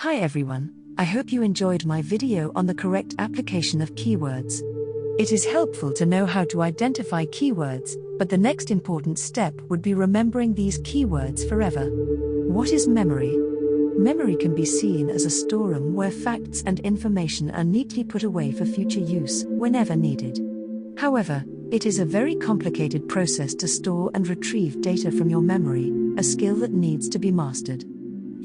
Hi everyone, I hope you enjoyed my video on the correct application of keywords. It is helpful to know how to identify keywords, but the next important step would be remembering these keywords forever. What is memory? Memory can be seen as a storeroom where facts and information are neatly put away for future use whenever needed. However, it is a very complicated process to store and retrieve data from your memory, a skill that needs to be mastered.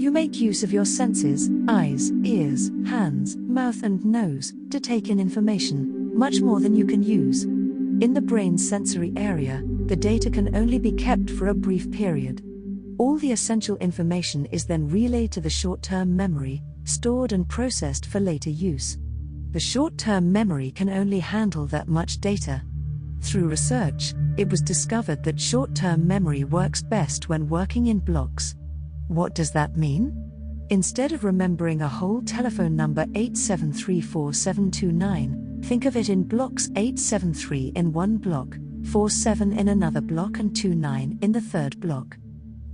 You make use of your senses, eyes, ears, hands, mouth and nose, to take in information, much more than you can use. In the brain's sensory area, the data can only be kept for a brief period. All the essential information is then relayed to the short-term memory, stored and processed for later use. The short-term memory can only handle that much data. Through research, it was discovered that short-term memory works best when working in blocks. What does that mean? Instead of remembering a whole telephone number 87344729, think of it in blocks: 873 in one block, 47 in another block and 29 in the third block.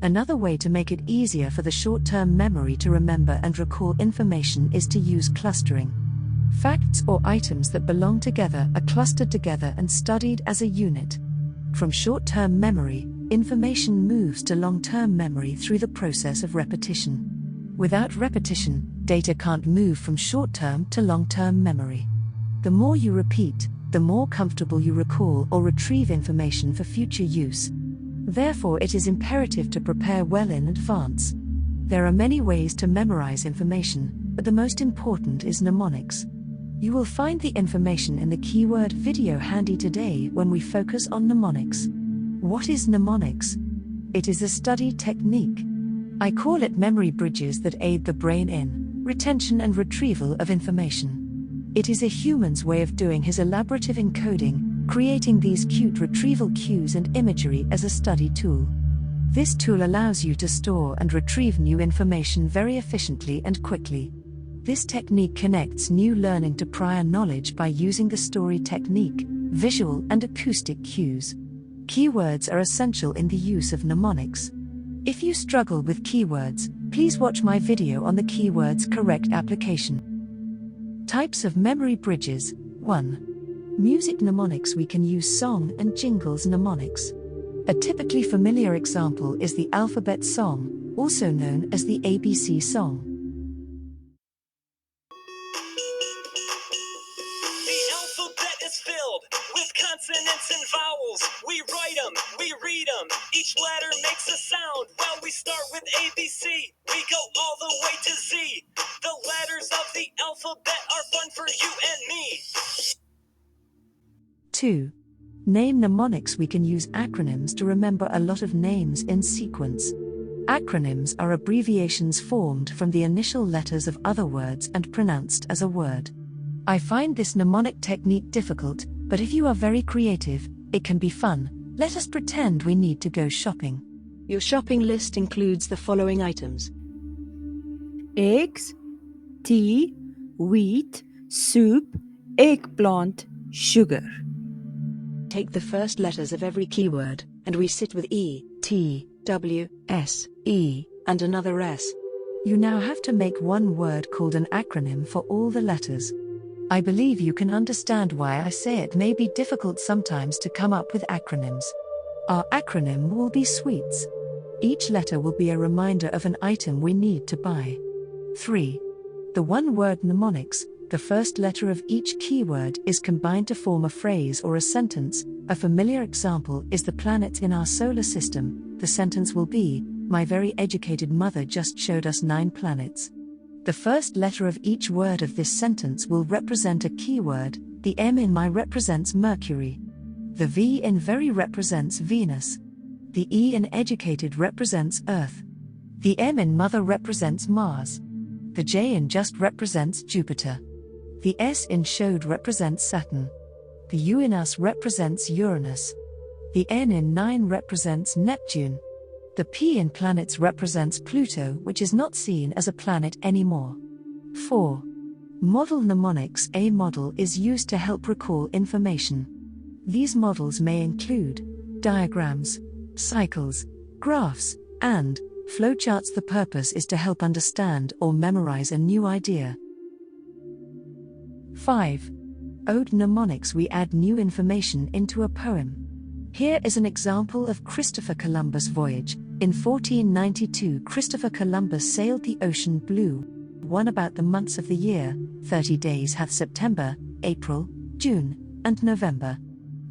Another way to make it easier for the short-term memory to remember and recall information is to use clustering. Facts or items that belong together are clustered together and studied as a unit. From short-term memory, information moves to long-term memory through the process of repetition. Without repetition, data can't move from short-term to long-term memory. The more you repeat, the more comfortable you recall or retrieve information for future use. Therefore, it is imperative to prepare well in advance. There are many ways to memorize information, but the most important is mnemonics. You will find the information in the keyword video handy today when we focus on mnemonics. What is mnemonics? It is a study technique. I call it memory bridges that aid the brain in retention and retrieval of information. It is a human's way of doing his elaborative encoding, creating these cute retrieval cues and imagery as a study tool. This tool allows you to store and retrieve new information very efficiently and quickly. This technique connects new learning to prior knowledge by using the story technique, visual and acoustic cues. Keywords are essential in the use of mnemonics. If you struggle with keywords, please watch my video on the keywords correct application. Types of memory bridges. 1. Music mnemonics. We can use song and jingles mnemonics. A typically familiar example is the alphabet song, also known as the ABC song. Filled with consonants and vowels. We write them, we read them. Each letter makes a sound. Well, we start with ABC. We go all the way to Z. The letters of the alphabet are fun for you and me. 2. Name mnemonics. We can use acronyms to remember a lot of names in sequence. Acronyms are abbreviations formed from the initial letters of other words and pronounced as a word. I find this mnemonic technique difficult, but if you are very creative, it can be fun. Let us pretend we need to go shopping. Your shopping list includes the following items: eggs, tea, wheat, soup, eggplant, sugar. Take the first letters of every keyword, and we sit with E, T, W, S, E, and another S. You now have to make one word called an acronym for all the letters. I believe you can understand why I say it may be difficult sometimes to come up with acronyms. Our acronym will be sweets. Each letter will be a reminder of an item we need to buy. 3. The one-word mnemonics. The first letter of each keyword is combined to form a phrase or a sentence. A familiar example is the planets in our solar system. The sentence will be, "My very educated mother just showed us 9 planets." The first letter of each word of this sentence will represent a keyword. The M in my represents Mercury. The V in very represents Venus. The E in educated represents Earth. The M in mother represents Mars. The J in just represents Jupiter. The S in showed represents Saturn. The U in us represents Uranus. The N in 9 represents Neptune. The P in planets represents Pluto, which is not seen as a planet anymore. 4. Model mnemonics. A model is used to help recall information. These models may include diagrams, cycles, graphs, and Flowcharts, the purpose is to help understand or memorize a new idea. 5. Ode Mnemonics, we add new information into a poem. Here is an example of Christopher Columbus' voyage. In 1492, Christopher Columbus sailed the ocean blue. One about the months of the year, 30 days hath September, April, June, and November.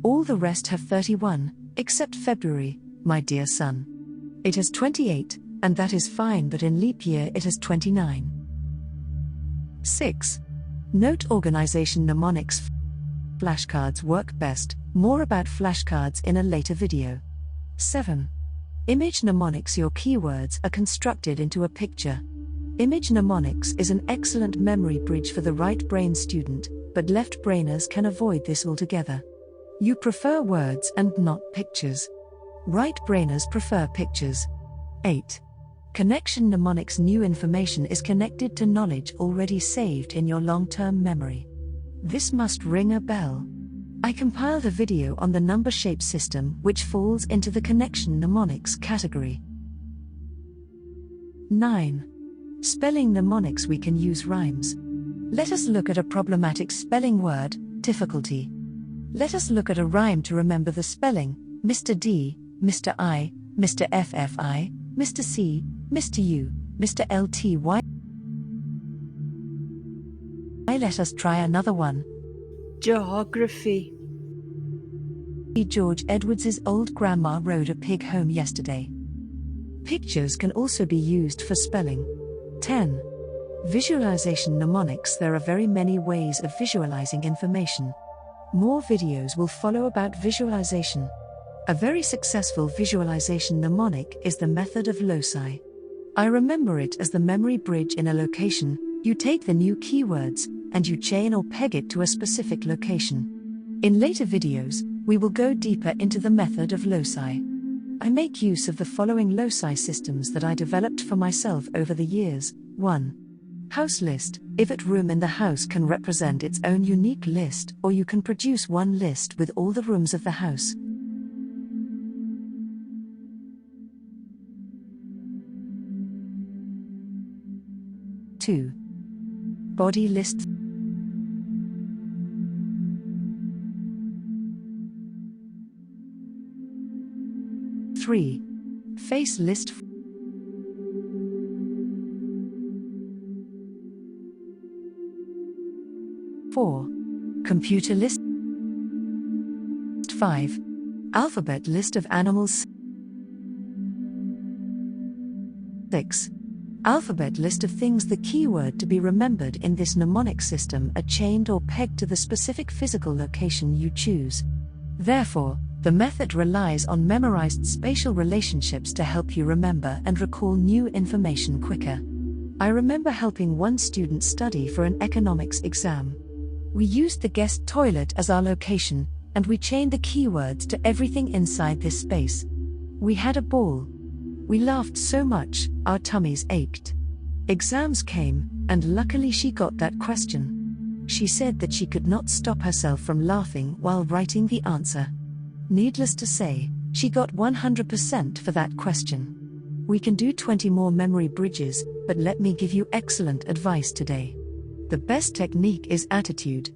All the rest have 31, except February, my dear son. It has 28, and that is fine, but in leap year it has 29. 6. Note organization mnemonics. Flashcards work best, more about flashcards in a later video. 7. Image mnemonics, your keywords are constructed into a picture. Image mnemonics is an excellent memory bridge for the right brain student, but left brainers can avoid this altogether. You prefer words and not pictures. Right brainers prefer pictures. 8. Connection mnemonics, new information is connected to knowledge already saved in your long-term memory. This must ring a bell. I compiled a video on the number shape system, which falls into the connection mnemonics category. 9. Spelling mnemonics, we can use rhymes. Let us look at a problematic spelling word, difficulty. Let us look at a rhyme to remember the spelling: Mr. D, Mr. I, Mr. FFI, Mr. C, Mr. U, Mr. LTY. Let us try another one. Geography. George Edwards's old grandma rode a pig home yesterday. Pictures can also be used for spelling. 10. Visualization mnemonics, there are very many ways of visualizing information. More videos will follow about visualization. A very successful visualization mnemonic is the method of loci. I remember it as the memory bridge in a location. You take the new keywords, and you chain or peg it to a specific location. In later videos, we will go deeper into the method of loci. I make use of the following loci systems that I developed for myself over the years. 1. House list. If a room in the house can represent its own unique list, or you can produce one list with all the rooms of the house. 2. Body list. 3. Face list. 4. Computer list. 5. Alphabet list of animals. 6. Alphabet list of things. The keyword to be remembered in this mnemonic system are chained or pegged to the specific physical location you choose. Therefore, the method relies on memorized spatial relationships to help you remember and recall new information quicker. I remember helping one student study for an economics exam. We used the guest toilet as our location, and we chained the keywords to everything inside this space. We had a ball. We laughed so much, our tummies ached. Exams came, and luckily she got that question. She said that she could not stop herself from laughing while writing the answer. Needless to say, she got 100% for that question. We can do 20 more memory bridges, but let me give you excellent advice today. The best technique is attitude.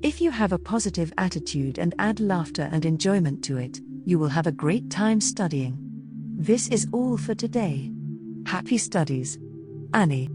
If you have a positive attitude and add laughter and enjoyment to it, you will have a great time studying. This is all for today. Happy studies. Annie.